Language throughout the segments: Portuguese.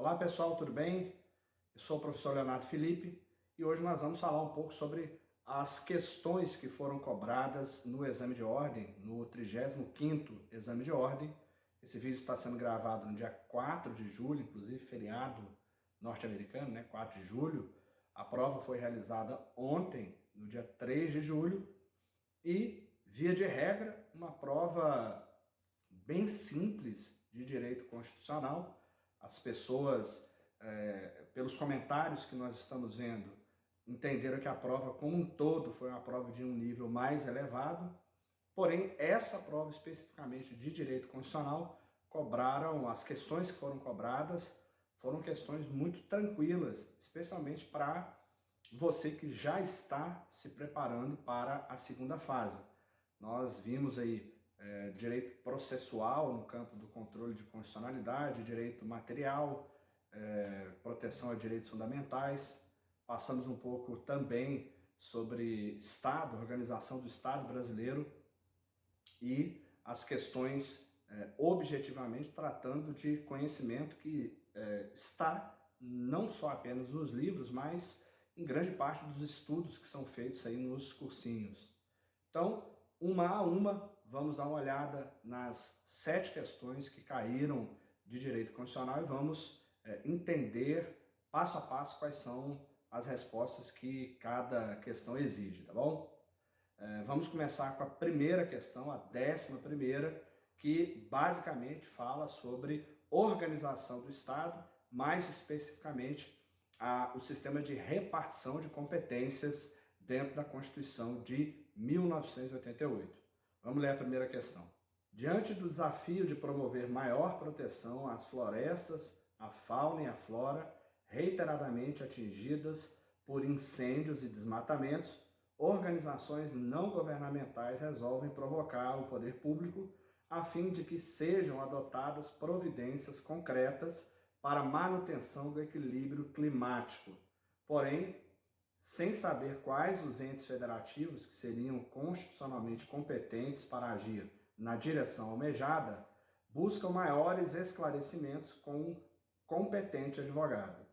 Olá pessoal, tudo bem? Eu sou o professor Leonardo Felipe e hoje nós vamos falar um pouco sobre as questões que foram cobradas no exame de ordem, no 35º exame de ordem. Esse vídeo está sendo gravado no dia 4 de julho, inclusive feriado norte-americano, né? 4 de julho. A prova foi realizada ontem, no dia 3 de julho, e, via de regra, uma prova bem simples de direito constitucional. As pessoas, pelos comentários que nós estamos vendo, entenderam que a prova como um todo foi uma prova de um nível mais elevado, porém essa prova especificamente de direito constitucional, as questões que foram cobradas foram questões muito tranquilas, especialmente para você que já está se preparando para a segunda fase. Nós vimos aí direito processual no campo do controle de constitucionalidade, direito material, proteção a direitos fundamentais. Passamos um pouco também sobre Estado, organização do Estado brasileiro e as questões objetivamente tratando de conhecimento que está não só apenas nos livros, mas em grande parte dos estudos que são feitos aí nos cursinhos. Então, uma a uma, vamos dar uma olhada nas 7 questões que caíram de direito constitucional e vamos entender passo a passo quais são as respostas que cada questão exige, tá bom? Vamos começar com a primeira questão, a 11ª, que basicamente fala sobre organização do Estado, mais especificamente o sistema de repartição de competências dentro da Constituição de 1988. Vamos ler a primeira questão. Diante do desafio de promover maior proteção às florestas, à fauna e à flora, reiteradamente atingidas por incêndios e desmatamentos, organizações não governamentais resolvem provocar o poder público a fim de que sejam adotadas providências concretas para a manutenção do equilíbrio climático. Porém, sem saber quais os entes federativos que seriam constitucionalmente competentes para agir na direção almejada, buscam maiores esclarecimentos com um competente advogado.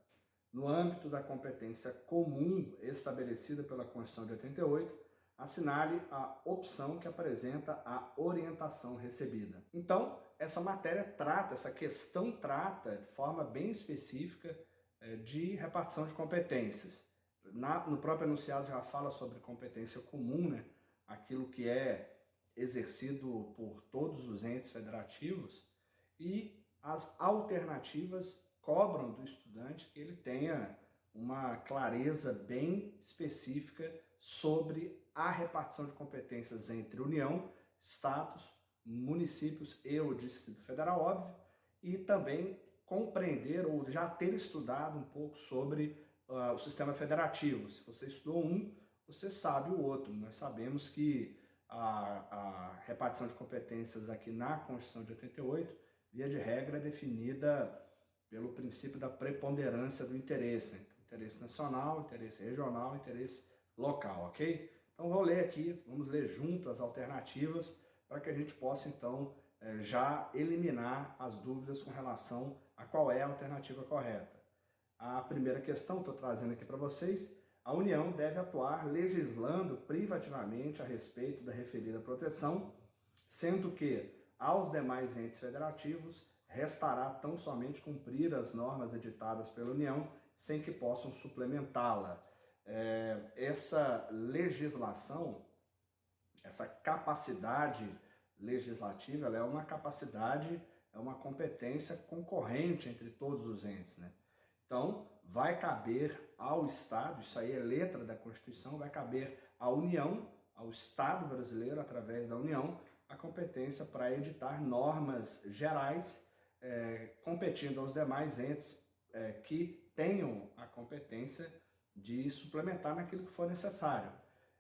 No âmbito da competência comum estabelecida pela Constituição de 88, assinale a opção que apresenta a orientação recebida. Então, essa questão trata de forma bem específica de repartição de competências. No próprio enunciado já fala sobre competência comum, né? Aquilo que é exercido por todos os entes federativos, e as alternativas cobram do estudante que ele tenha uma clareza bem específica sobre a repartição de competências entre União, Estados, municípios e o Distrito Federal, óbvio, e também compreender ou já ter estudado um pouco sobre o sistema federativo. Se você estudou um, você sabe o outro. Nós sabemos que a repartição de competências aqui na Constituição de 88, via de regra, é definida pelo princípio da preponderância do interesse, né? Interesse nacional, interesse regional, interesse local, ok? Então vamos ler junto as alternativas para que a gente possa então já eliminar as dúvidas com relação a qual é a alternativa correta. A primeira questão, estou trazendo aqui para vocês: a União deve atuar legislando privativamente a respeito da referida proteção, sendo que aos demais entes federativos restará tão somente cumprir as normas editadas pela União, sem que possam suplementá-la. Essa legislação, essa capacidade legislativa, ela é uma competência concorrente entre todos os entes, né? Então, vai caber ao Estado, isso aí é letra da Constituição, vai caber à União, ao Estado brasileiro, através da União, a competência para editar normas gerais, competindo aos demais entes que tenham a competência de suplementar naquilo que for necessário.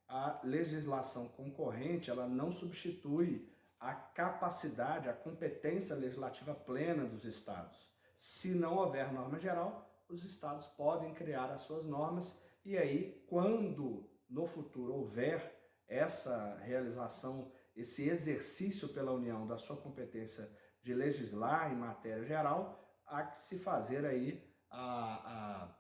A legislação concorrente, ela não substitui a capacidade, a competência legislativa plena dos Estados. Se não houver norma geral, os Estados podem criar as suas normas, e aí, quando no futuro houver essa realização, esse exercício pela União da sua competência de legislar em matéria geral, há que se fazer aí a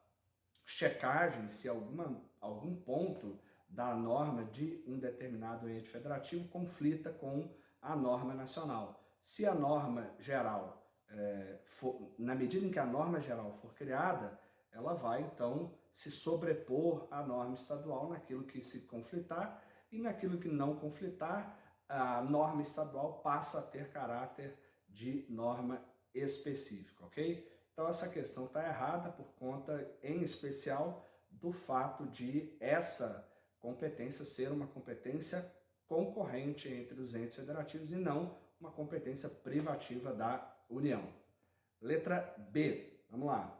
checagem se algum ponto da norma de um determinado ente federativo conflita com a norma nacional. Se a norma geral, na medida em que a norma geral for criada, ela vai então se sobrepor à norma estadual naquilo que se conflitar, e naquilo que não conflitar, a norma estadual passa a ter caráter de norma específica, ok? Então essa questão está errada por conta, em especial, do fato de essa competência ser uma competência concorrente entre os entes federativos e não uma competência privativa da União. Letra B, vamos lá.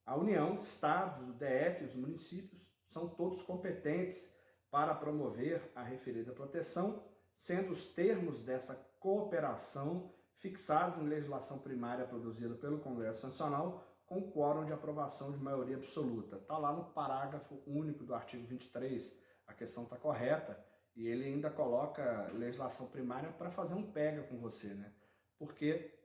A União, Estados, o DF e os municípios são todos competentes para promover a referida proteção, sendo os termos dessa cooperação fixados em legislação primária produzida pelo Congresso Nacional com quórum de aprovação de maioria absoluta. Está lá no parágrafo único do artigo 23, a questão está correta, e ele ainda coloca legislação primária para fazer um pega com você, né? Porque,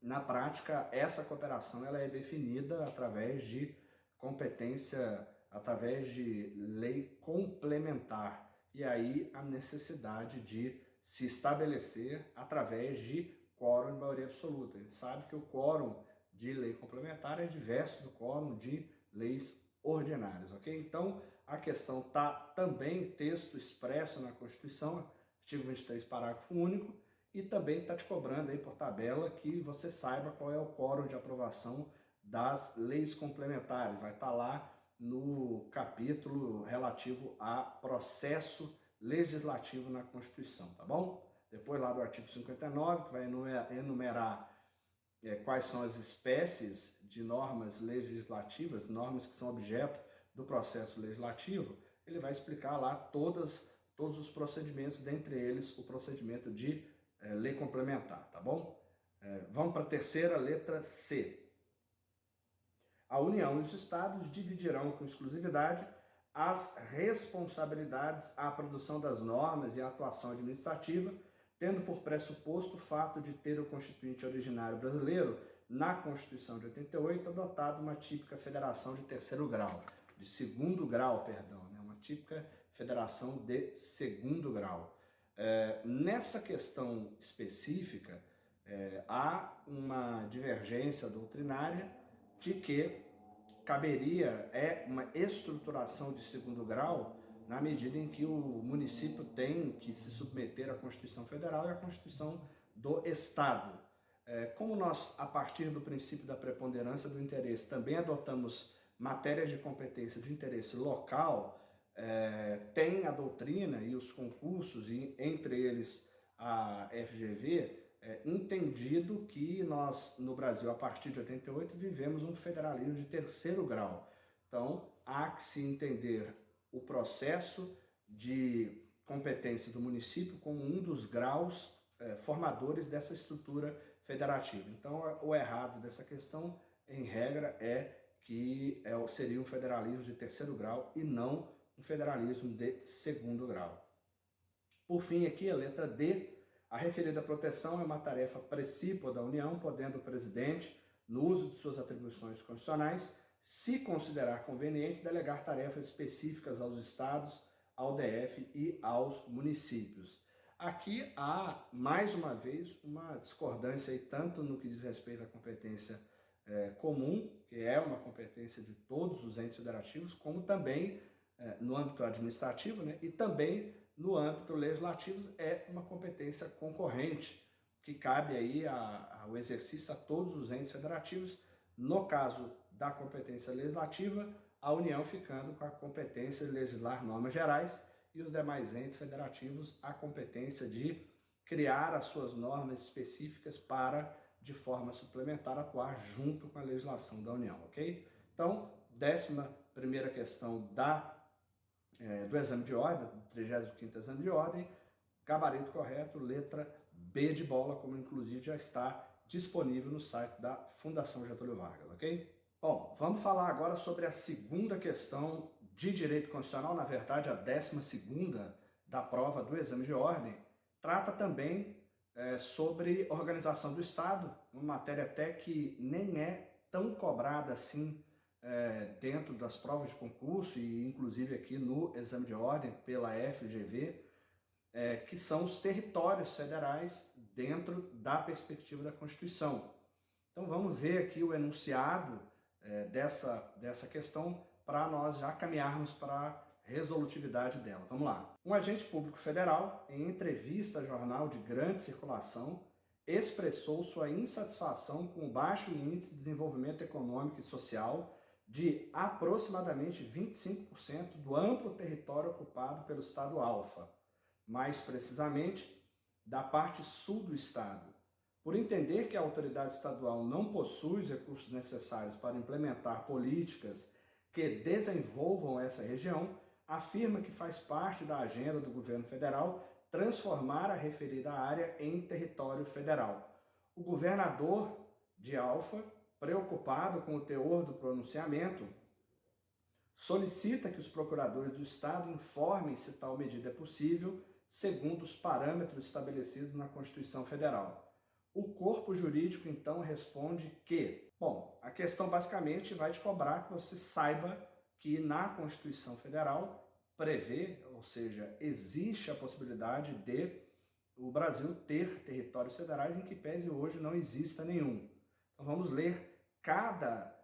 na prática, essa cooperação ela é definida através de competência, através de lei complementar, e aí a necessidade de se estabelecer através de quórum de maioria absoluta. A gente sabe que o quórum de lei complementar é diverso do quórum de leis ordinárias, ok? Então, a questão está também texto expresso na Constituição, artigo 23, parágrafo único, e também está te cobrando aí por tabela que você saiba qual é o quórum de aprovação das leis complementares. Vai estar lá no capítulo relativo a processo legislativo na Constituição, tá bom? Depois lá do artigo 59, que vai enumerar quais são as espécies de normas legislativas, normas que são objeto do processo legislativo, ele vai explicar lá todos os procedimentos, dentre eles o procedimento de lei complementar, tá bom? Vamos para a terceira, letra C. A União e os Estados dividirão com exclusividade as responsabilidades à produção das normas e à atuação administrativa, tendo por pressuposto o fato de ter o Constituinte originário brasileiro, na Constituição de 88, adotado uma típica federação de terceiro grau, de segundo grau, perdão, né? Uma típica federação de segundo grau. Nessa questão específica, há uma divergência doutrinária de que caberia uma estruturação de segundo grau na medida em que o município tem que se submeter à Constituição Federal e à Constituição do Estado. Como nós, a partir do princípio da preponderância do interesse, também adotamos matérias de competência de interesse local, tem a doutrina e os concursos, e entre eles a FGV, entendido que nós, no Brasil, a partir de 88, vivemos um federalismo de terceiro grau. Então, há que se entender o processo de competência do município como um dos graus formadores dessa estrutura federativa. Então, o errado dessa questão, em regra, é que seria um federalismo de terceiro grau e não um federalismo de segundo grau. Por fim, aqui a letra D. A referida proteção é uma tarefa precípua da União, podendo o presidente, no uso de suas atribuições constitucionais, se considerar conveniente, delegar tarefas específicas aos estados, ao DF e aos municípios. Aqui há, mais uma vez, uma discordância, aí, tanto no que diz respeito à competência comum, que é uma competência de todos os entes federativos, como também no âmbito administrativo, né, e também no âmbito legislativo é uma competência concorrente, que cabe aí ao exercício a todos os entes federativos. No caso da competência legislativa, a União ficando com a competência de legislar normas gerais e os demais entes federativos a competência de criar as suas normas específicas para, de forma suplementar, atuar junto com a legislação da União, ok? Então, 11ª questão do exame de ordem, do 35º exame de ordem, gabarito correto, letra B de bola, como inclusive já está disponível no site da Fundação Getúlio Vargas, ok? Bom, vamos falar agora sobre a segunda questão de direito constitucional, na verdade a 12ª da prova do exame de ordem, trata também sobre organização do Estado, uma matéria até que nem é tão cobrada assim dentro das provas de concurso e inclusive aqui no exame de ordem pela FGV, que são os territórios federais dentro da perspectiva da Constituição. Então vamos ver aqui o enunciado dessa questão para nós já caminharmos para a resolutividade dela. Vamos lá. Um agente público federal, em entrevista a jornal de grande circulação, expressou sua insatisfação com o baixo índice de desenvolvimento econômico e social de aproximadamente 25% do amplo território ocupado pelo estado Alfa, mais precisamente da parte sul do estado. Por entender que a autoridade estadual não possui os recursos necessários para implementar políticas que desenvolvam essa região, afirma que faz parte da agenda do governo federal transformar a referida área em território federal. O governador de Alfa, preocupado com o teor do pronunciamento, solicita que os procuradores do Estado informem se tal medida é possível, segundo os parâmetros estabelecidos na Constituição Federal. O corpo jurídico, então, responde que, bom, a questão basicamente vai te cobrar que você saiba que na Constituição Federal prevê, ou seja, existe a possibilidade de o Brasil ter territórios federais em que pese hoje não exista nenhum. Então vamos ler cada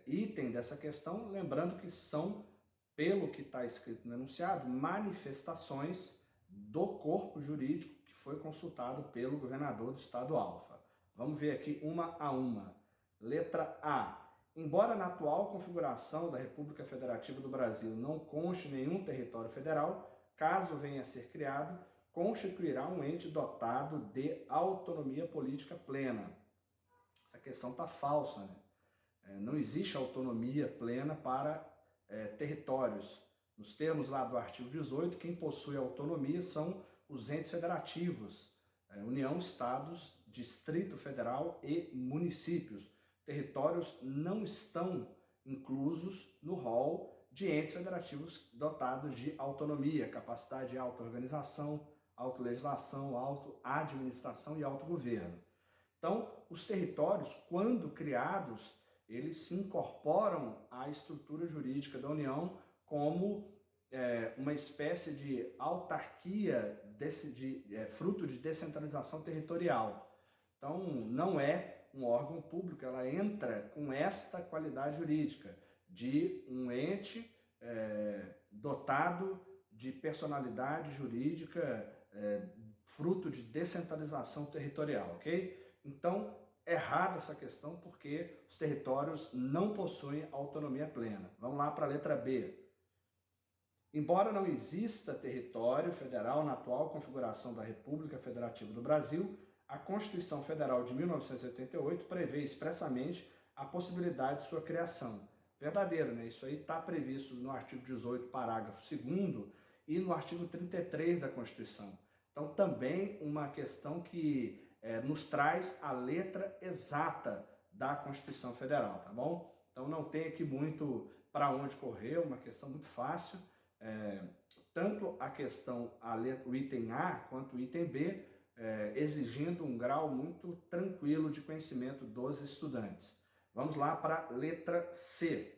item dessa questão, lembrando que são, pelo que está escrito no enunciado, manifestações do corpo jurídico que foi consultado pelo governador do estado Alfa. Vamos ver aqui uma a uma. Letra A. Embora na atual configuração da República Federativa do Brasil não conste nenhum território federal, caso venha a ser criado, constituirá um ente dotado de autonomia política plena. Essa questão está falsa, né? Não existe autonomia plena para territórios. Nos termos lá do artigo 18, quem possui autonomia são os entes federativos, União, Estados, Distrito Federal e municípios. Territórios não estão inclusos no rol de entes federativos dotados de autonomia, capacidade de auto-organização, autolegislação, auto-administração e autogoverno. Então, os territórios, quando criados, eles se incorporam à estrutura jurídica da União como uma espécie de autarquia fruto de descentralização territorial. Então, não é um órgão público, ela entra com esta qualidade jurídica de um ente dotado de personalidade jurídica fruto de descentralização territorial, ok? Então, errada essa questão porque os territórios não possuem autonomia plena. Vamos lá para a letra B. Embora não exista território federal na atual configuração da República Federativa do Brasil, a Constituição Federal de 1988 prevê expressamente a possibilidade de sua criação. Verdadeiro, né? Isso aí está previsto no artigo 18, parágrafo 2º e no artigo 33 da Constituição. Então, também uma questão que nos traz a letra exata da Constituição Federal, tá bom? Então, não tem aqui muito para onde correr, uma questão muito fácil. Tanto a questão, o item A, quanto o item B, exigindo um grau muito tranquilo de conhecimento dos estudantes. Vamos lá para a letra C.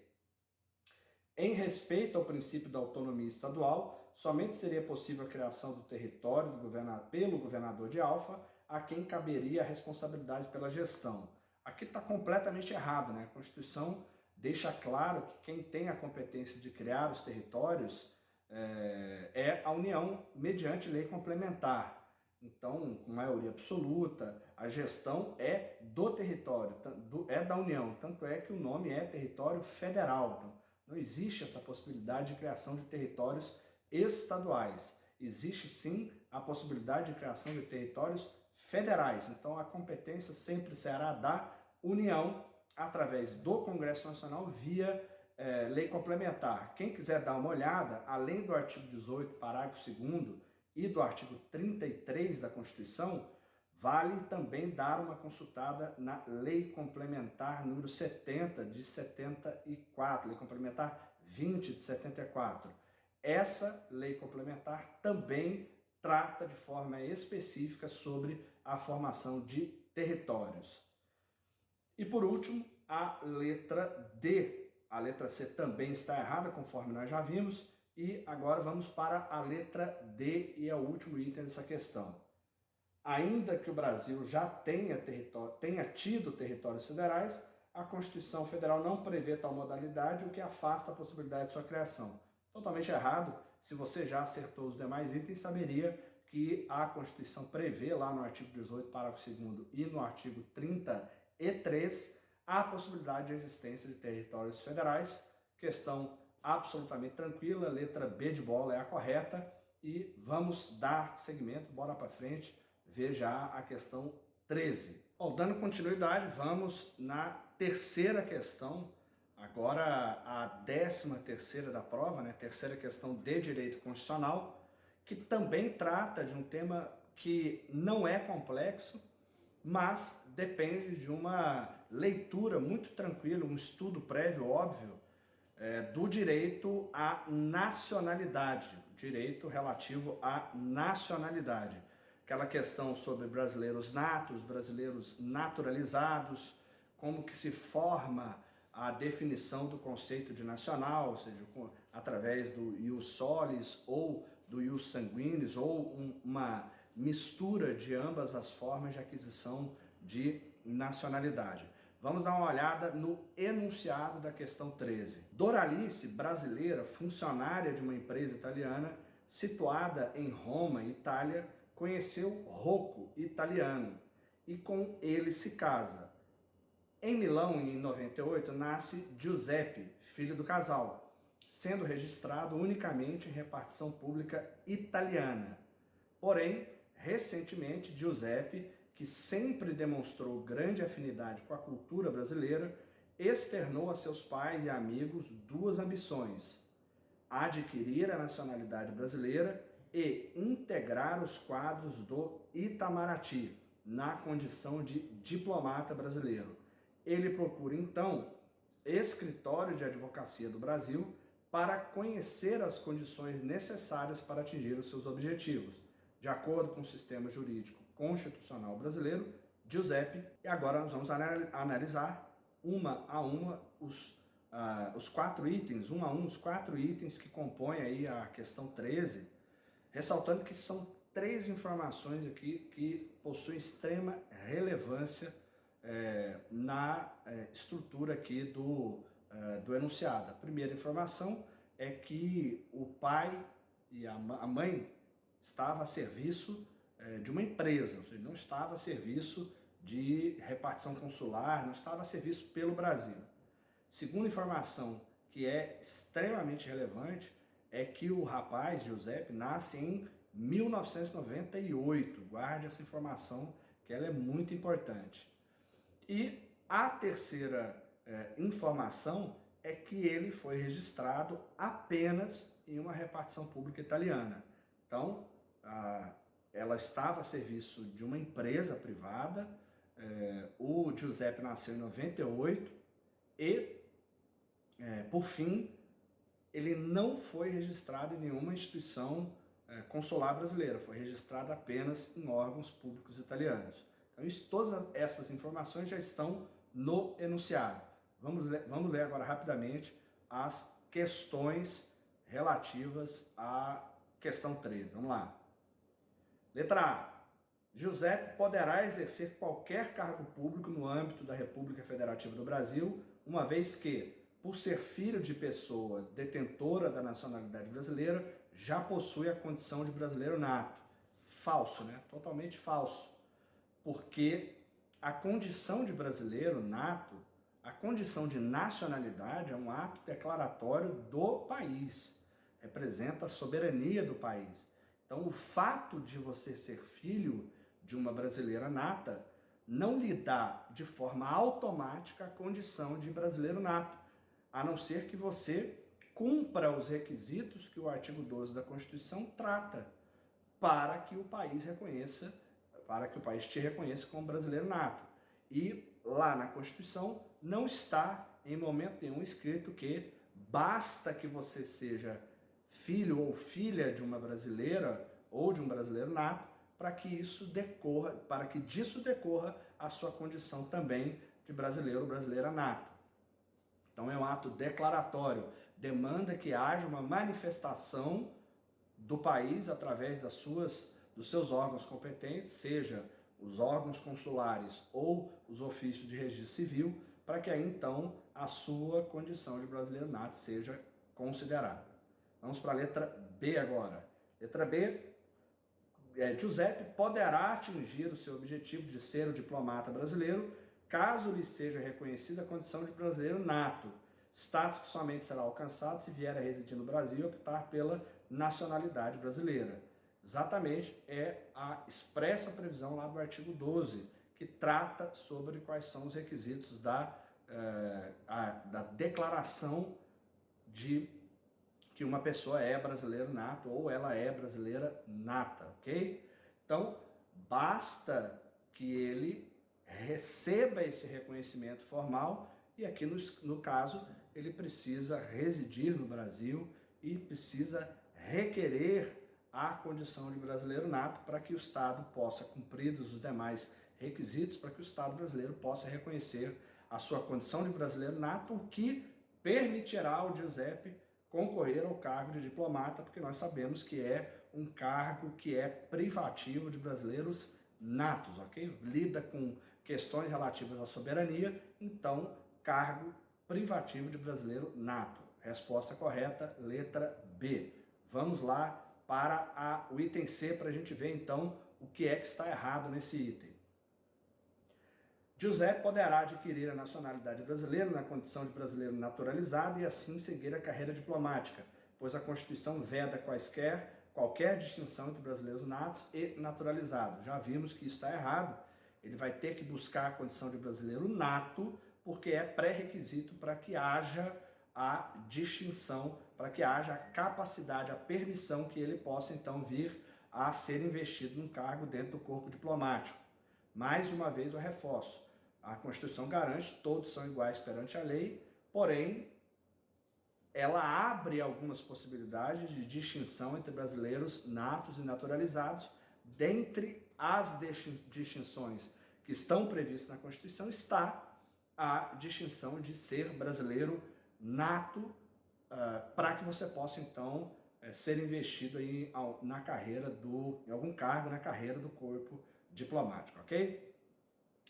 Em respeito ao princípio da autonomia estadual, somente seria possível a criação do território pelo governador de Alfa, a quem caberia a responsabilidade pela gestão. Aqui está completamente errado, né? A Constituição deixa claro que quem tem a competência de criar os territórios é a União, mediante lei complementar. Então, com maioria absoluta, a gestão é do território, é da União, tanto é que o nome é território federal. Então, não existe essa possibilidade de criação de territórios estaduais. Existe sim a possibilidade de criação de territórios federais. Então, a competência sempre será da União, através do Congresso Nacional, via lei complementar. Quem quiser dar uma olhada, além do artigo 18, parágrafo 2º, e do artigo 33 da Constituição, vale também dar uma consultada na Lei Complementar número 70 de 74, Lei Complementar 20 de 74. Essa lei complementar também trata de forma específica sobre a formação de territórios. E por último, a letra D. A letra C também está errada, conforme nós já vimos, e agora vamos para a letra D, e é o último item dessa questão. Ainda que o Brasil já tenha tido territórios federais, a Constituição Federal não prevê tal modalidade, o que afasta a possibilidade de sua criação. Totalmente errado. Se você já acertou os demais itens, saberia que a Constituição prevê lá no artigo 18, parágrafo 2º e no artigo 33 a possibilidade de existência de territórios federais. Questão absolutamente tranquila, letra B de bola é a correta, e vamos dar seguimento, bora para frente, ver já a questão 13. Bom, dando continuidade, vamos na terceira questão, agora a 13ª da prova, né? Terceira questão de direito constitucional, que também trata de um tema que não é complexo, mas depende de uma leitura muito tranquila, um estudo prévio, óbvio, do direito à nacionalidade, direito relativo à nacionalidade. Aquela questão sobre brasileiros natos, brasileiros naturalizados, como que se forma a definição do conceito de nacional, ou seja, através do ius solis ou do ius sanguinis, ou uma mistura de ambas as formas de aquisição de nacionalidade. Vamos dar uma olhada no enunciado da questão 13. Doralice, brasileira, funcionária de uma empresa italiana, situada em Roma, Itália, conheceu Rocco, italiano, e com ele se casa. Em Milão, em 98, nasce Giuseppe, filho do casal, sendo registrado unicamente em repartição pública italiana. Porém, recentemente, Giuseppe, que sempre demonstrou grande afinidade com a cultura brasileira, externou a seus pais e amigos duas ambições: adquirir a nacionalidade brasileira e integrar os quadros do Itamaraty, na condição de diplomata brasileiro. Ele procura, então, escritório de advocacia do Brasil para conhecer as condições necessárias para atingir os seus objetivos, de acordo com o sistema jurídico constitucional brasileiro. Giuseppe, e agora nós vamos analisar uma a uma os 4 itens, os 4 itens que compõem aí a questão 13, ressaltando que são 3 informações aqui que possuem extrema relevância na estrutura aqui do enunciado. A primeira informação é que o pai e a mãe estavam a serviço de uma empresa, ou seja, não estava a serviço de repartição consular, não estava a serviço pelo Brasil. Segunda informação, que é extremamente relevante, é que o rapaz, Giuseppe, nasce em 1998. Guarde essa informação, que ela é muito importante. E a terceira informação é que ele foi registrado apenas em uma repartição pública italiana. Então, ela estava a serviço de uma empresa privada, o Giuseppe nasceu em 98 e, por fim, ele não foi registrado em nenhuma instituição consular brasileira, foi registrado apenas em órgãos públicos italianos. Então, todas essas informações já estão no enunciado. Vamos ler agora rapidamente as questões relativas à questão 13. Vamos lá. Letra A. Giuseppe poderá exercer qualquer cargo público no âmbito da República Federativa do Brasil, uma vez que, por ser filho de pessoa detentora da nacionalidade brasileira, já possui a condição de brasileiro nato. Falso, né? Totalmente falso. Porque a condição de brasileiro nato, a condição de nacionalidade é um ato declaratório do país. Representa a soberania do país. Então, o fato de você ser filho de uma brasileira nata não lhe dá de forma automática a condição de brasileiro nato, a não ser que você cumpra os requisitos que o artigo 12 da Constituição trata para que o país te reconheça como brasileiro nato. E lá na Constituição não está em momento nenhum escrito que basta que você seja filho ou filha de uma brasileira ou de um brasileiro nato, para que disso decorra a sua condição também de brasileiro ou brasileira nato. Então é um ato declaratório, demanda que haja uma manifestação do país através dos seus órgãos competentes, seja os órgãos consulares ou os ofícios de registro civil, para que aí então a sua condição de brasileiro nato seja considerada. Vamos para a letra B agora. Letra B, Giuseppe poderá atingir o seu objetivo de ser o diplomata brasileiro caso lhe seja reconhecida a condição de brasileiro nato, status que somente será alcançado se vier a residir no Brasil e optar pela nacionalidade brasileira. Exatamente, é a expressa previsão lá do artigo 12, que trata sobre quais são os requisitos da declaração de que uma pessoa é brasileiro nato ou ela é brasileira nata, ok? Então, basta que ele receba esse reconhecimento formal e aqui no caso ele precisa residir no Brasil e precisa requerer a condição de brasileiro nato para que o Estado possa, cumpridos os demais requisitos, para que o Estado brasileiro possa reconhecer a sua condição de brasileiro nato, o que permitirá ao Giuseppe concorrer ao cargo de diplomata, porque nós sabemos que é um cargo que é privativo de brasileiros natos, ok? Lida com questões relativas à soberania, então, cargo privativo de brasileiro nato. Resposta correta, letra B. Vamos lá para o item C, para a gente ver, então, o que é que está errado nesse item. Giuseppe poderá adquirir a nacionalidade brasileira na condição de brasileiro naturalizado e assim seguir a carreira diplomática, pois a Constituição veda qualquer distinção entre brasileiros natos e naturalizados. Já vimos que isso está errado. Ele vai ter que buscar a condição de brasileiro nato, porque é pré-requisito para que haja a distinção, para que haja a capacidade, a permissão que ele possa então vir a ser investido num cargo dentro do corpo diplomático. Mais uma vez eu reforço, a Constituição garante, todos são iguais perante a lei, porém, ela abre algumas possibilidades de distinção entre brasileiros natos e naturalizados. Dentre as distinções que estão previstas na Constituição está a distinção de ser brasileiro nato, para que você possa então ser investido aí na carreira em algum cargo na carreira do corpo diplomático, ok?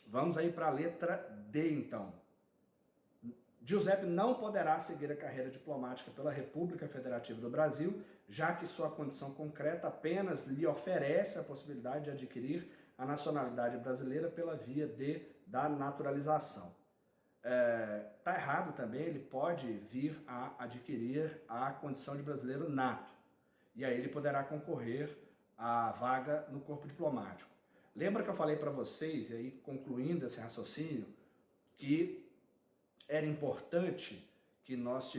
Vamos aí para a letra D, então. Giuseppe não poderá seguir a carreira diplomática pela República Federativa do Brasil, já que sua condição concreta apenas lhe oferece a possibilidade de adquirir a nacionalidade brasileira pela via da naturalização. Está errado também, ele pode vir a adquirir a condição de brasileiro nato, e aí ele poderá concorrer à vaga no corpo diplomático. Lembra que eu falei para vocês, e aí concluindo esse raciocínio, que era importante que nós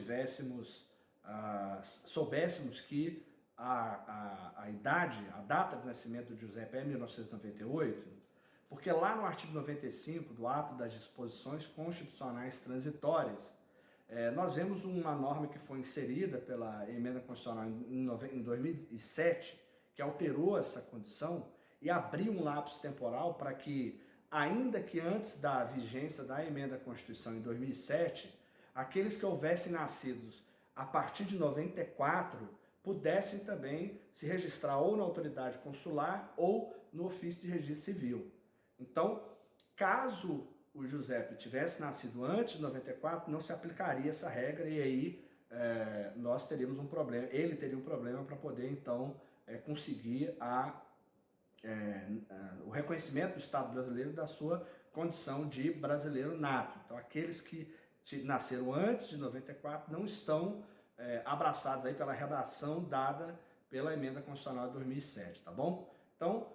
soubéssemos que a data de nascimento de Giuseppe é 1998, porque lá no artigo 95 do Ato das Disposições Constitucionais Transitórias, nós vemos uma norma que foi inserida pela Emenda Constitucional em 2007, que alterou essa condição e abriu um lapso temporal para que, ainda que antes da vigência da Emenda à Constituição em 2007, aqueles que houvessem nascidos a partir de 94 pudessem também se registrar ou na autoridade consular ou no ofício de registro civil. Então, caso o Giuseppe tivesse nascido antes de 94, não se aplicaria essa regra e aí nós teríamos um problema, ele teria um problema para poder então conseguir o reconhecimento do Estado brasileiro da sua condição de brasileiro nato. Então, aqueles que nasceram antes de 94 não estão abraçados aí pela redação dada pela Emenda Constitucional de 2007, tá bom? Então,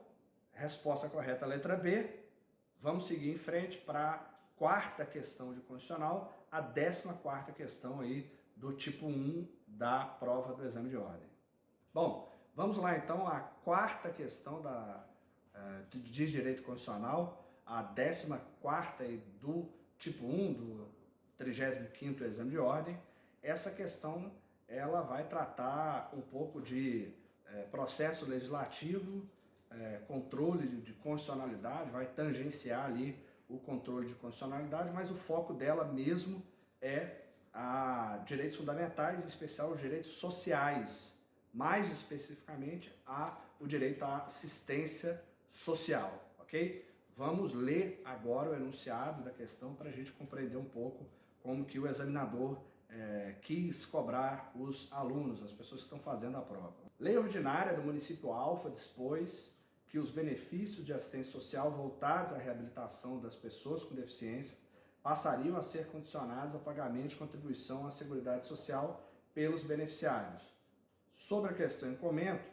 resposta correta, letra B. Vamos seguir em frente para a quarta questão de constitucional, a 14ª questão aí do tipo 1 da prova do exame de ordem. Bom, vamos lá então à quarta questão de direito constitucional, a 14ª aí do tipo 1 do 35º exame de ordem. Essa questão ela vai tratar um pouco de processo legislativo, controle de constitucionalidade, vai tangenciar ali o controle de constitucionalidade, mas o foco dela mesmo é a direitos fundamentais, em especial os direitos sociais, mais especificamente o direito à assistência social, ok? Vamos ler agora o enunciado da questão para a gente compreender um pouco como que o examinador quis cobrar os alunos, as pessoas que estão fazendo a prova. Lei ordinária do município Alfa dispôs que os benefícios de assistência social voltados à reabilitação das pessoas com deficiência passariam a ser condicionados ao pagamento de contribuição à Seguridade Social pelos beneficiários. Sobre a questão em comento,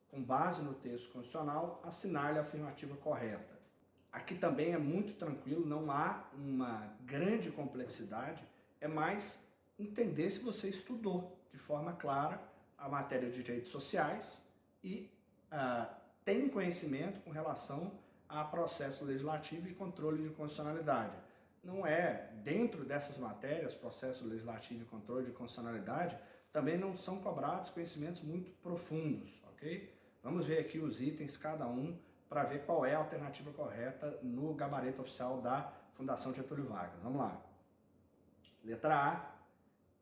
com base no texto constitucional, assinale a afirmativa correta. Aqui também é muito tranquilo, não há uma grande complexidade, é mais entender se você estudou de forma clara a matéria de direitos sociais e tem conhecimento com relação a processo legislativo e controle de constitucionalidade. Não é, dentro dessas matérias, processo legislativo e controle de constitucionalidade, também não são cobrados conhecimentos muito profundos, ok? Vamos ver aqui os itens, cada um, para ver qual é a alternativa correta no gabarito oficial da Fundação Getúlio Vargas. Vamos lá. Letra A.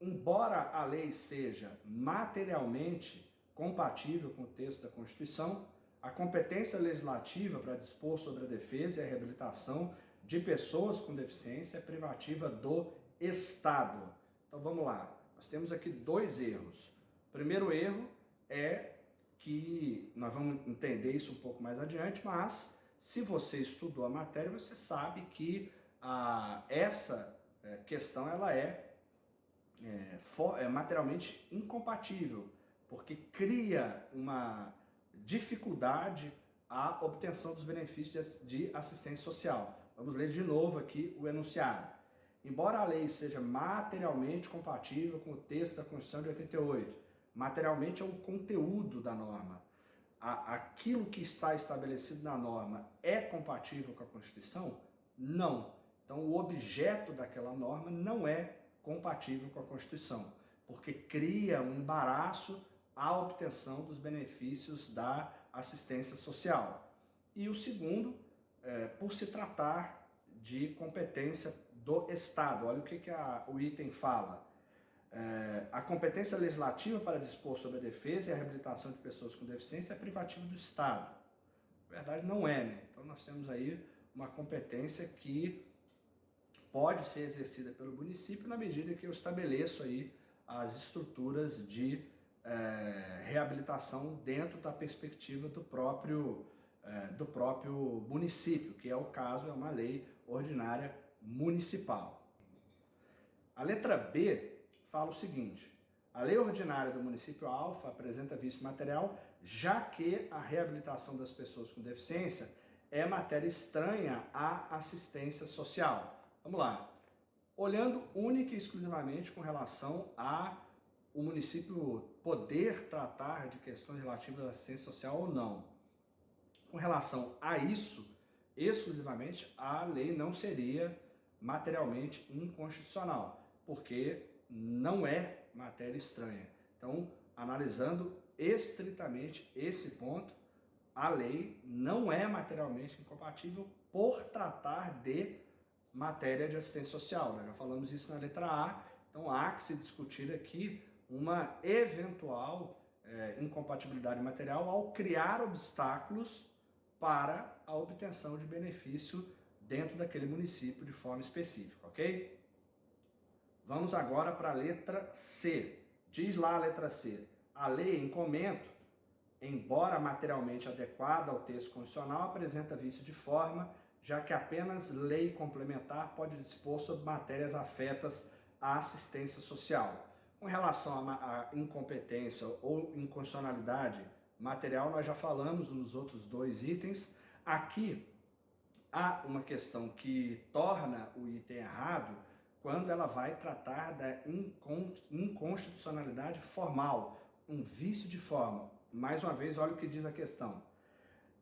Embora a lei seja materialmente compatível com o texto da Constituição, a competência legislativa para dispor sobre a defesa e a reabilitação de pessoas com deficiência é privativa do Estado. Então vamos lá, nós temos aqui dois erros. O primeiro erro é que nós vamos entender isso um pouco mais adiante, mas se você estudou a matéria, você sabe que essa questão ela é materialmente incompatível, porque cria uma dificuldade à obtenção dos benefícios de assistência social. Vamos ler de novo aqui o enunciado. Embora a lei seja materialmente compatível com o texto da Constituição de 88, materialmente é o conteúdo da norma. Aquilo que está estabelecido na norma é compatível com a Constituição? Não. Então, o objeto daquela norma não é compatível com a Constituição, porque cria um embaraço à obtenção dos benefícios da assistência social. E o segundo, por se tratar de competência do Estado. Olha o que o item fala. A competência legislativa para dispor sobre a defesa e a reabilitação de pessoas com deficiência é privativa do Estado. Na verdade, não é, né? Então, nós temos aí uma competência que pode ser exercida pelo município na medida que eu estabeleço aí as estruturas de reabilitação dentro da perspectiva do próprio município, que é o caso, é uma lei ordinária municipal. A letra B fala o seguinte: a lei ordinária do município Alfa apresenta vício material, já que a reabilitação das pessoas com deficiência é matéria estranha à assistência social. Vamos lá. Olhando única e exclusivamente com relação a o município poder tratar de questões relativas à assistência social ou não. Com relação a isso, exclusivamente, a lei não seria materialmente inconstitucional, porque não é matéria estranha. Então, analisando estritamente esse ponto, a lei não é materialmente incompatível por tratar de matéria de assistência social. Nós já falamos isso na letra A, então há que se discutir aqui uma eventual incompatibilidade material ao criar obstáculos para a obtenção de benefício dentro daquele município de forma específica, ok? Vamos agora para a letra C. Diz lá a letra C: a lei em comento, embora materialmente adequada ao texto constitucional, apresenta vício de forma, já que apenas lei complementar pode dispor sobre matérias afetas à assistência social. Com relação à incompetência ou inconstitucionalidade material, nós já falamos nos outros dois itens. Aqui há uma questão que torna o item errado quando ela vai tratar da inconstitucionalidade formal, um vício de forma. Mais uma vez, olha o que diz a questão.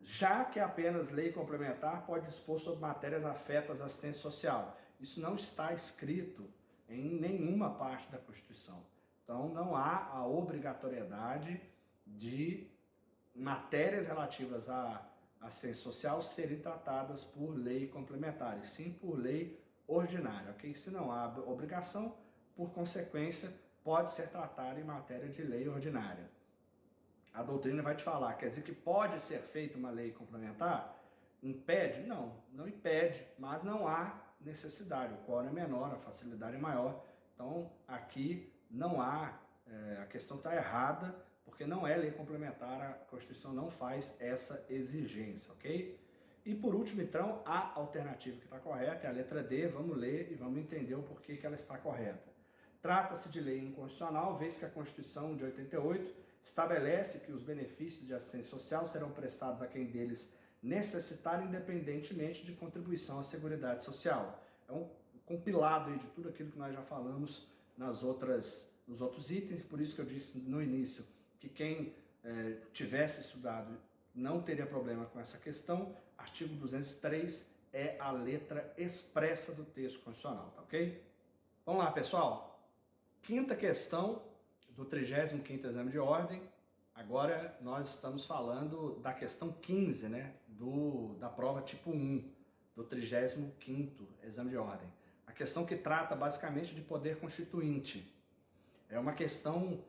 Já que apenas lei complementar pode dispor sobre matérias afetas à assistência social. Isso não está escrito em nenhuma parte da Constituição. Então, não há a obrigatoriedade de matérias relativas à assistência social serem tratadas por lei complementar, e sim por lei ordinária, ok? Se não há obrigação, por consequência, pode ser tratada em matéria de lei ordinária. A doutrina vai te falar, quer dizer que pode ser feita uma lei complementar? Impede? Não, não impede, mas não há necessidade, o quórum é menor, a facilidade é maior, então aqui não há, a questão está errada, porque não é lei complementar, a Constituição não faz essa exigência, ok? E por último, então, a alternativa que está correta é a letra D, vamos ler e vamos entender o porquê que ela está correta. Trata-se de lei inconstitucional, vez que a Constituição de 88 estabelece que os benefícios de assistência social serão prestados a quem deles necessitar, independentemente de contribuição à Seguridade Social. É um compilado aí de tudo aquilo que nós já falamos nos outros itens, por isso que eu disse no início que quem tivesse estudado não teria problema com essa questão. Artigo 203 é a letra expressa do texto constitucional, tá ok? Vamos lá, pessoal. Quinta questão do 35º exame de ordem. Agora nós estamos falando da questão 15, né, da prova tipo 1, do 35º exame de ordem. A questão que trata basicamente de poder constituinte. É uma questão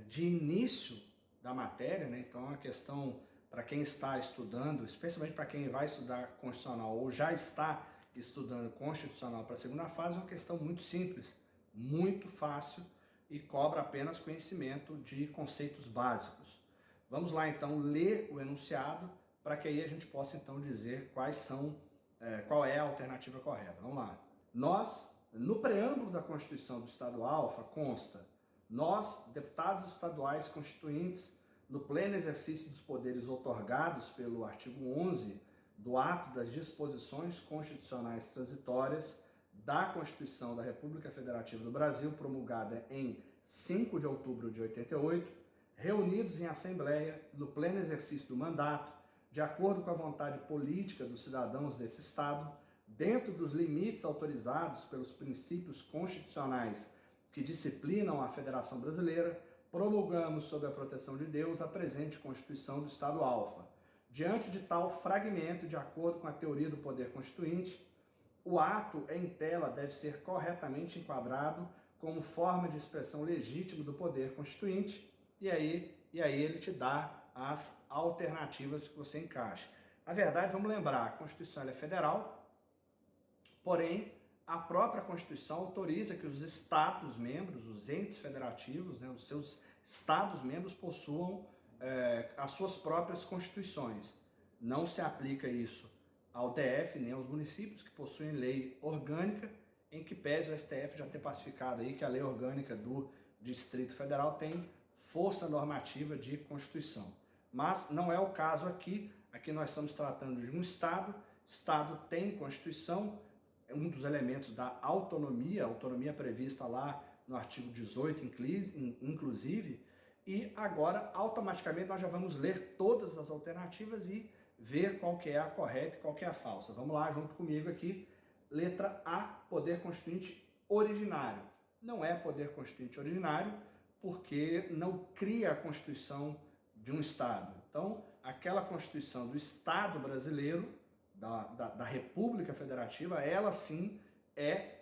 de início da matéria, né? Então é uma questão para quem está estudando, especialmente para quem vai estudar constitucional ou já está estudando constitucional para a segunda fase, é uma questão muito simples, muito fácil e cobra apenas conhecimento de conceitos básicos. Vamos lá então ler o enunciado para que aí a gente possa então dizer qual é a alternativa correta. Vamos lá. No preâmbulo da Constituição do Estado Alfa consta: nós, deputados estaduais constituintes, no pleno exercício dos poderes outorgados pelo artigo 11 do ato das disposições constitucionais transitórias da Constituição da República Federativa do Brasil, promulgada em 5 de outubro de 88, reunidos em assembleia, no pleno exercício do mandato, de acordo com a vontade política dos cidadãos desse Estado, dentro dos limites autorizados pelos princípios constitucionais que disciplinam a Federação Brasileira, promulgamos, sob a proteção de Deus, a presente Constituição do Estado Alfa. Diante de tal fragmento, de acordo com a teoria do poder constituinte, o ato em tela deve ser corretamente enquadrado como forma de expressão legítima do poder constituinte, e aí ele te dá as alternativas que você encaixa. Na verdade, vamos lembrar, a Constituição é federal, porém, a própria Constituição autoriza que os Estados-membros, os entes federativos, né, os seus Estados-membros possuam as suas próprias constituições. Não se aplica isso ao DF nem aos municípios que possuem lei orgânica, em que pese o STF já ter pacificado aí que a lei orgânica do Distrito Federal tem força normativa de Constituição. Mas não é o caso aqui. Aqui nós estamos tratando de um Estado. Estado tem Constituição, é um dos elementos da autonomia prevista lá no artigo 18, inclusive, e agora automaticamente nós já vamos ler todas as alternativas e ver qual que é a correta e qual que é a falsa. Vamos lá junto comigo aqui. Letra A, poder constituinte originário. Não é poder constituinte originário porque não cria a Constituição de um Estado. Então, aquela Constituição do Estado brasileiro, da República Federativa, ela sim é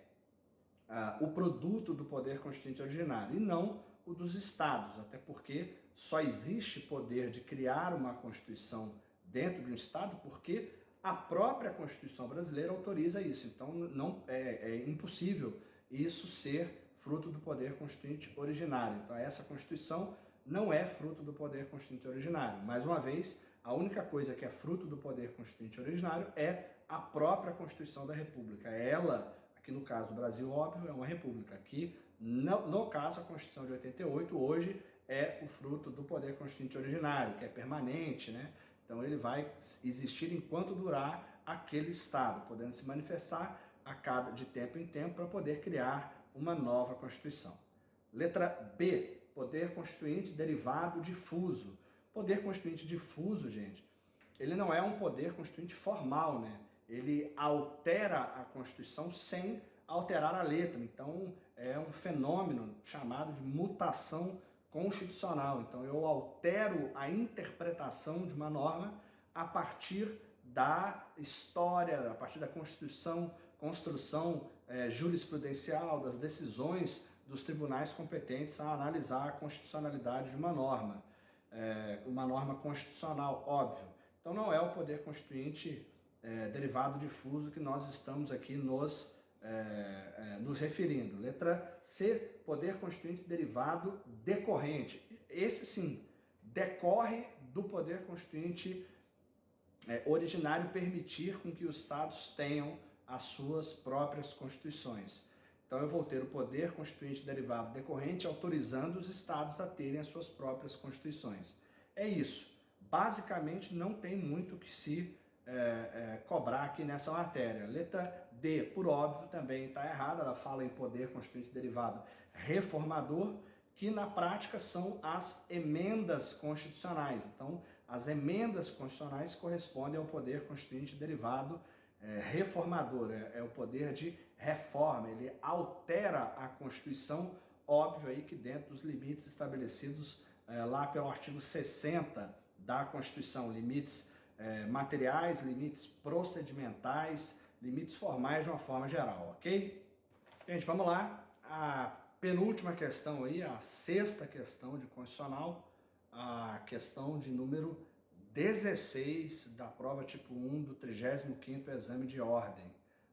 o produto do poder constituinte originário e não o dos estados, até porque só existe poder de criar uma Constituição dentro de um estado porque a própria Constituição brasileira autoriza isso. Então não é impossível isso ser fruto do poder constituinte originário. Então essa Constituição não é fruto do poder constituinte originário. Mais uma vez, a única coisa que é fruto do poder constituinte originário é a própria Constituição da República. Ela, aqui no caso do Brasil, óbvio, é uma república. Aqui, no caso, a Constituição de 88, hoje, é o fruto do poder constituinte originário, que é permanente, né? Então ele vai existir enquanto durar aquele Estado, podendo se manifestar de tempo em tempo para poder criar uma nova Constituição. Letra B, poder constituinte derivado difuso. Poder constituinte difuso, gente, ele não é um poder constituinte formal, né? Ele altera a Constituição sem alterar a letra. Então, é um fenômeno chamado de mutação constitucional. Então, eu altero a interpretação de uma norma a partir da história, a partir da construção jurisprudencial, das decisões dos tribunais competentes a analisar a constitucionalidade de uma norma constitucional, óbvio. Então, não é o poder constituinte derivado difuso que nós estamos aqui nos referindo. Letra C, poder constituinte derivado decorrente. Esse sim, decorre do poder constituinte originário permitir com que os estados tenham as suas próprias constituições. Então eu vou ter o poder constituinte derivado decorrente autorizando os estados a terem as suas próprias constituições. É isso. Basicamente não tem muito o que se cobrar aqui nessa matéria. Letra D, por óbvio, também está errada. Ela fala em poder constituinte derivado reformador, que na prática são as emendas constitucionais. Então, as emendas constitucionais correspondem ao poder constituinte derivado reformador, é o poder de reforma, ele altera a Constituição, óbvio aí que dentro dos limites estabelecidos lá pelo artigo 60 da Constituição, limites materiais, limites procedimentais, limites formais de uma forma geral, ok? Gente, vamos lá, a penúltima questão aí, a sexta questão de constitucional, a questão de número 16 da prova tipo 1 do 35º exame de ordem.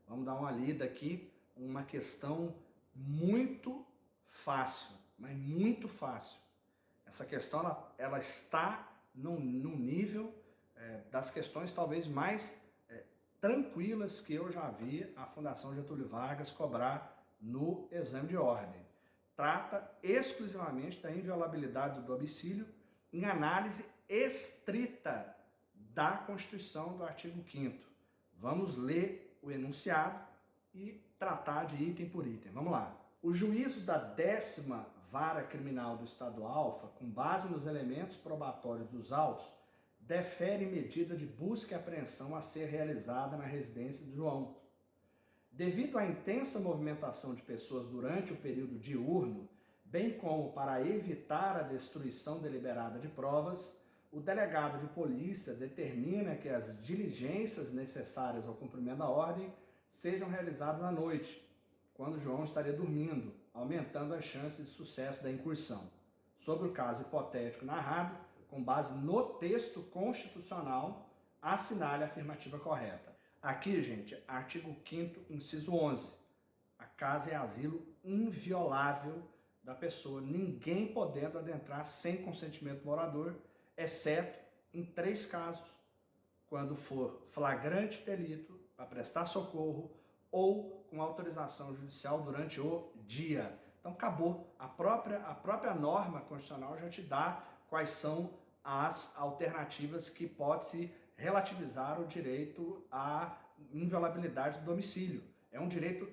Vamos dar uma lida aqui, uma questão muito fácil, mas muito fácil. Essa questão ela está no nível das questões talvez mais tranquilas que eu já vi a Fundação Getúlio Vargas cobrar no exame de ordem. Trata exclusivamente da inviolabilidade do domicílio em análise estrita da Constituição do artigo 5º. Vamos ler o enunciado e tratar de item por item. Vamos lá. O juízo da 10ª Vara Criminal do Estado Alfa, com base nos elementos probatórios dos autos, defere medida de busca e apreensão a ser realizada na residência de João. Devido à intensa movimentação de pessoas durante o período diurno, bem como para evitar a destruição deliberada de provas, o delegado de polícia determina que as diligências necessárias ao cumprimento da ordem sejam realizadas à noite, quando João estaria dormindo, aumentando as chances de sucesso da incursão. Sobre o caso hipotético narrado, com base no texto constitucional, assinale a afirmativa correta. Aqui, gente, artigo 5º, inciso 11. A casa é asilo inviolável da pessoa, ninguém podendo adentrar sem consentimento do morador, exceto em 3 casos, quando for flagrante delito, para prestar socorro ou com autorização judicial durante o dia. Então acabou, a própria norma constitucional já te dá quais são as alternativas que pode-se relativizar o direito à inviolabilidade do domicílio. É um direito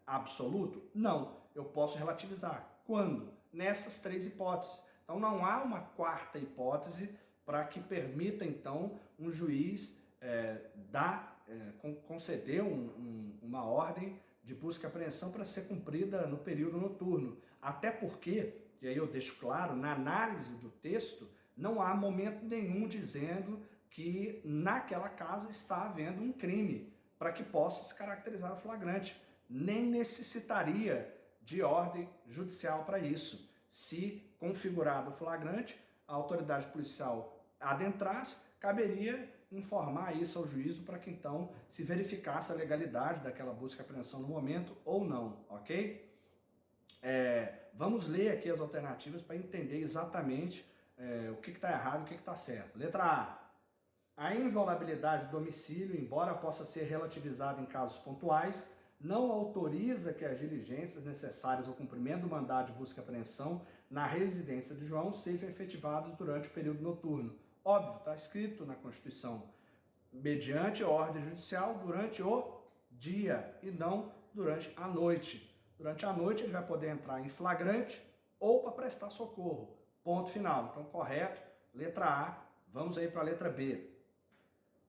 absoluto? Não. Eu posso relativizar. Quando? Nessas 3 hipóteses. Então não há uma quarta hipótese para que permita, então, um juiz conceder uma ordem de busca e apreensão para ser cumprida no período noturno. Até porque, e aí eu deixo claro, na análise do texto, não há momento nenhum dizendo que naquela casa está havendo um crime para que possa se caracterizar o flagrante. Nem necessitaria de ordem judicial para isso. Se configurado o flagrante, a autoridade policial adentrasse, caberia informar isso ao juízo para que então se verificasse a legalidade daquela busca e apreensão no momento ou não, ok? Vamos ler aqui as alternativas para entender exatamente o que está errado e o que está certo. Letra A. A inviolabilidade do domicílio, embora possa ser relativizada em casos pontuais, não autoriza que as diligências necessárias ao cumprimento do mandado de busca e apreensão na residência de João sejam efetivadas durante o período noturno. Óbvio, está escrito na Constituição, mediante ordem judicial durante o dia e não durante a noite. Durante a noite ele vai poder entrar em flagrante ou para prestar socorro. Ponto final. Então, correto, letra A. Vamos aí para a letra B.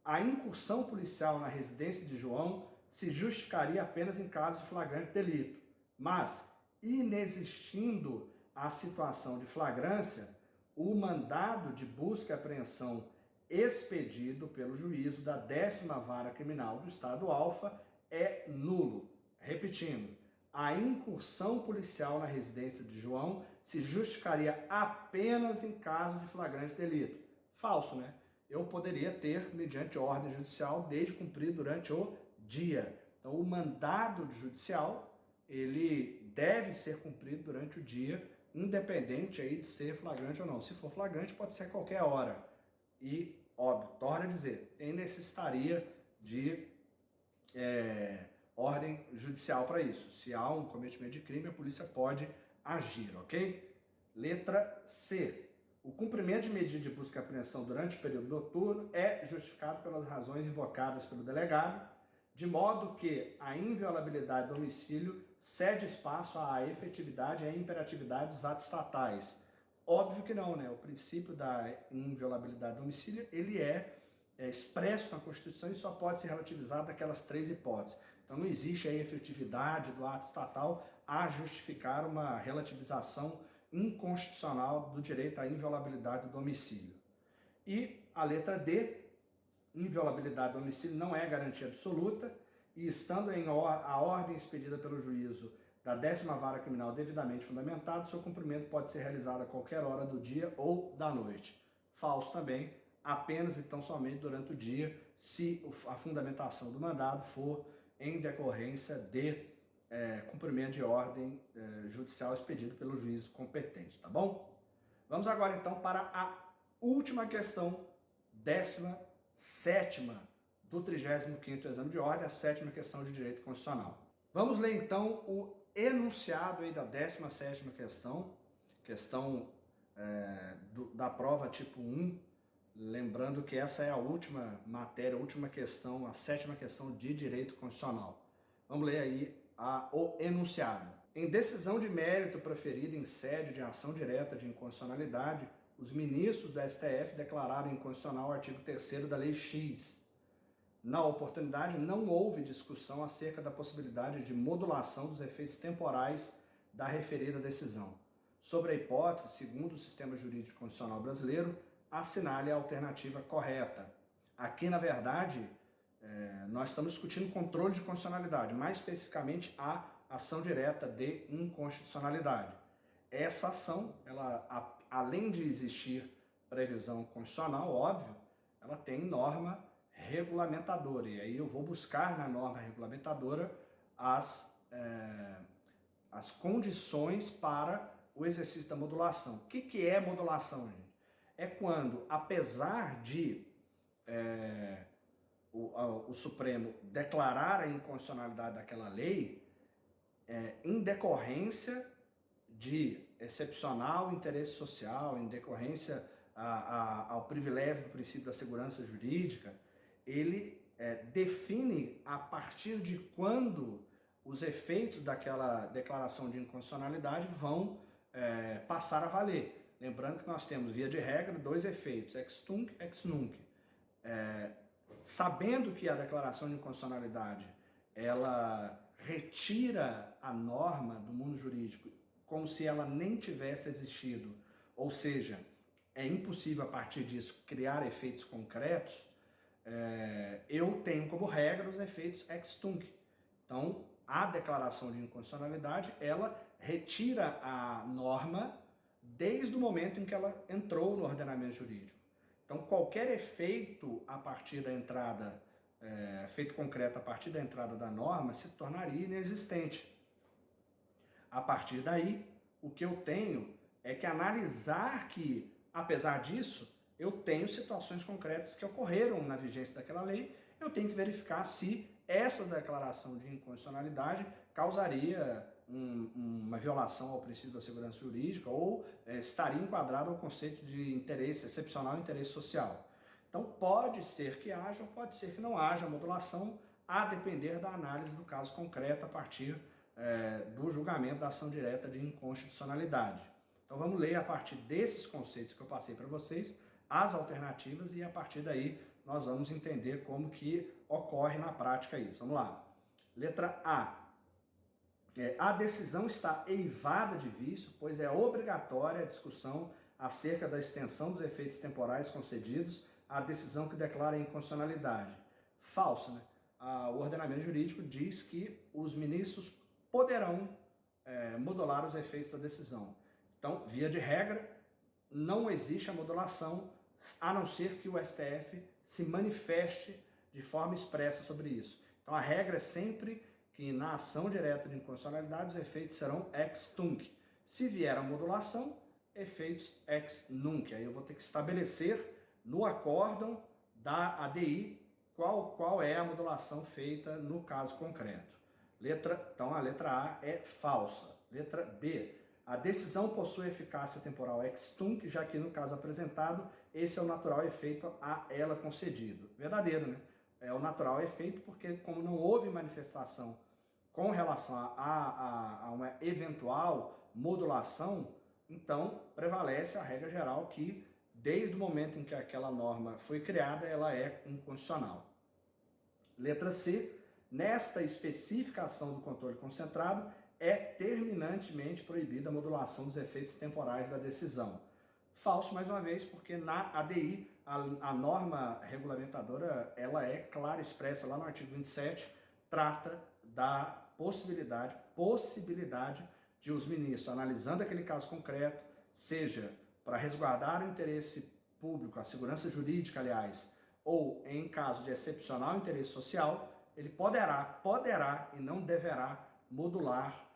A incursão policial na residência de João se justificaria apenas em caso de flagrante delito, mas, inexistindo a situação de flagrância, o mandado de busca e apreensão expedido pelo juízo da 10ª Vara Criminal do Estado Alfa é nulo. Repetindo, a incursão policial na residência de João se justificaria apenas em caso de flagrante delito. Falso, né? Eu poderia ter, mediante ordem judicial, desde cumprir durante o dia. Então, o mandado judicial, ele deve ser cumprido durante o dia, independente aí de ser flagrante ou não. Se for flagrante, pode ser a qualquer hora. E, óbvio, torna a dizer, ele necessitaria de ordem judicial para isso. Se há um cometimento de crime, a polícia pode agir, ok? Letra C. O cumprimento de medida de busca e apreensão durante o período noturno é justificado pelas razões invocadas pelo delegado, de modo que a inviolabilidade do domicílio cede espaço à efetividade e à imperatividade dos atos estatais. Óbvio que não, né? O princípio da inviolabilidade do domicílio, ele é expresso na Constituição e só pode ser relativizado daquelas 3 hipóteses. Então não existe a efetividade do ato estatal a justificar uma relativização inconstitucional do direito à inviolabilidade do domicílio. E a letra D, inviolabilidade do domicílio não é garantia absoluta e estando a ordem expedida pelo juízo da 10ª Vara Criminal devidamente fundamentado, seu cumprimento pode ser realizado a qualquer hora do dia ou da noite. Falso também, apenas e tão somente durante o dia, se a fundamentação do mandado for em decorrência de cumprimento de ordem judicial expedido pelo juízo competente, tá bom? Vamos agora então para a última questão, 17ª do 35º exame de ordem, a 7ª questão de direito constitucional. Vamos ler então o enunciado aí da 17ª questão da prova tipo 1, lembrando que essa é a última matéria, a última questão, a 7ª questão de direito constitucional. Vamos ler aí o enunciado. Em decisão de mérito proferida em sede de ação direta de inconstitucionalidade, os ministros do STF declararam inconstitucional o artigo 3º da Lei X. Na oportunidade, não houve discussão acerca da possibilidade de modulação dos efeitos temporais da referida decisão. Sobre a hipótese, segundo o sistema jurídico constitucional brasileiro, assinale a alternativa correta. Aqui, na verdade, nós estamos discutindo controle de constitucionalidade, mais especificamente a ação direta de inconstitucionalidade. Essa ação, ela, além de existir previsão constitucional, óbvio, ela tem norma regulamentadora. E aí eu vou buscar na norma regulamentadora as condições para o exercício da modulação. O que é modulação, gente? É quando, apesar de o Supremo declarar a inconstitucionalidade daquela lei, em decorrência de excepcional interesse social, em decorrência ao privilégio do princípio da segurança jurídica, ele define a partir de quando os efeitos daquela declaração de inconstitucionalidade vão passar a valer. Lembrando que nós temos, via de regra, 2 efeitos, ex tunc, ex nunc. Sabendo que a declaração de inconstitucionalidade ela retira a norma do mundo jurídico como se ela nem tivesse existido, ou seja, é impossível a partir disso criar efeitos concretos, eu tenho como regra os efeitos ex tunc. Então, a declaração de inconstitucionalidade, ela retira a norma desde o momento em que ela entrou no ordenamento jurídico. Então, qualquer efeito a partir da entrada, efeito concreto a partir da entrada da norma, se tornaria inexistente. A partir daí, o que eu tenho é que analisar que, apesar disso, eu tenho situações concretas que ocorreram na vigência daquela lei, eu tenho que verificar se essa declaração de inconstitucionalidade causaria uma violação ao princípio da segurança jurídica ou estaria enquadrado ao conceito de interesse excepcional e interesse social. Então, pode ser que haja ou pode ser que não haja modulação, a depender da análise do caso concreto a partir do julgamento da ação direta de inconstitucionalidade. Então, vamos ler a partir desses conceitos que eu passei para vocês, as alternativas, e a partir daí nós vamos entender como que ocorre na prática isso. Vamos lá. Letra A. A decisão está eivada de vício, pois é obrigatória a discussão acerca da extensão dos efeitos temporais concedidos à decisão que declara inconstitucionalidade. Falso, né? O ordenamento jurídico diz que os ministros poderão modular os efeitos da decisão. Então, via de regra, não existe a modulação, a não ser que o STF se manifeste de forma expressa sobre isso. Então, a regra é sempre que na ação direta de inconstitucionalidade os efeitos serão ex tunc. Se vier a modulação, efeitos ex nunc. Aí eu vou ter que estabelecer no acórdão da ADI qual é a modulação feita no caso concreto. Então a letra A é falsa. Letra B. A decisão possui eficácia temporal ex tunc, já que no caso apresentado, esse é o natural efeito a ela concedido. Verdadeiro, né? É o natural efeito porque como não houve manifestação com relação a uma eventual modulação, então prevalece a regra geral que desde o momento em que aquela norma foi criada, ela é inconstitucional. Letra C. Nesta especificação do controle concentrado, é terminantemente proibida a modulação dos efeitos temporais da decisão. Falso, mais uma vez, porque na ADI, a norma regulamentadora, ela é clara, expressa lá no artigo 27, trata da possibilidade de os ministros, analisando aquele caso concreto, seja para resguardar o interesse público, a segurança jurídica, aliás, ou em caso de excepcional interesse social, ele poderá e não deverá modular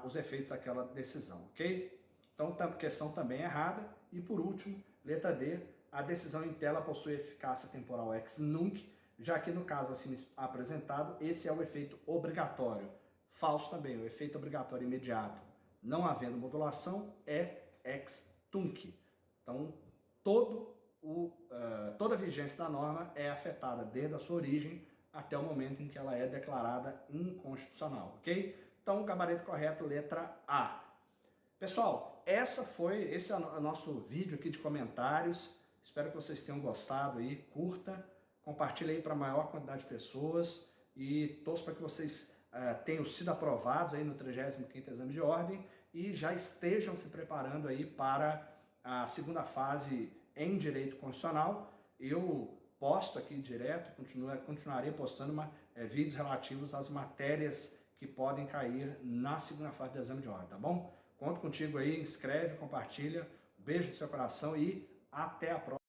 os efeitos daquela decisão, ok? Então, questão também errada. E por último, letra D, a decisão em tela possui eficácia temporal ex nunc, já que no caso assim apresentado, esse é o efeito obrigatório. Falso também, o efeito obrigatório imediato, não havendo modulação, é ex tunc. Então, toda a vigência da norma é afetada desde a sua origem até o momento em que ela é declarada inconstitucional, ok? Então, gabarito correto, letra A. Pessoal, esse é o nosso vídeo aqui de comentários. Espero que vocês tenham gostado aí. Curta, compartilhe aí para a maior quantidade de pessoas e torço para que vocês tenham sido aprovados aí no 35º Exame de Ordem e já estejam se preparando aí para a segunda fase em Direito Constitucional. Eu posto aqui direto, continuarei postando vídeos relativos às matérias que podem cair na segunda fase do Exame de Ordem, tá bom? Conto contigo aí, inscreve, compartilha, beijo no seu coração e até a próxima.